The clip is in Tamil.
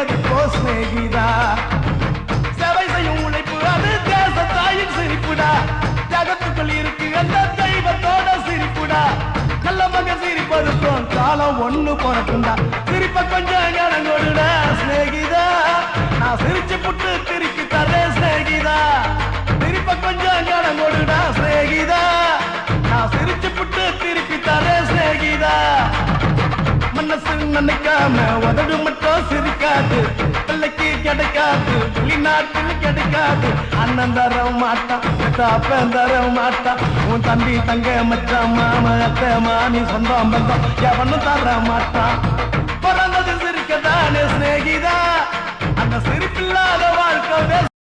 மதிப்போ சிநேகிதா சேவை செய்யும் உழைப்பு அது தேச தாயின் சிரிப்புடா ஜகத்துக்குள் இருக்கு அந்த தெய்வத்தோட சிரிப்புடா நல்ல மகன் சிரிப்பதுக்கும் காலம் ஒண்ணு போறட்டுண்டா சிரிப்ப கொஞ்சம் கடங்கொடுடா சிநேகிதா நான் சிரிச்சு புட்டு திருப்பி தரேன் சிநேகிதா சிரிப்ப கொஞ்சம் கடங்கொடுடா சிநேகிதா நான் சிரிச்சு புட்டு திருப்பி தரேன் சிநேகிதா மனசு நினைக்காம உதடு மட்டும் சிரிக்காது பிள்ளைக்கு கிடைக்காது வெளிநாட்டில் கிடைக்காது அண்ணன் தர மாட்டான் அப்பன் தர மாட்டான் உன் தம்பி தங்க மச்சான் மாமா அத்தை மாமி சொந்தம் பந்தம் எவனும் தர மாட்டான் பிறந்தது சிரிக்கதானே சிநேகிதா அந்த சிரிப்பில்லாத வாழ்க்கை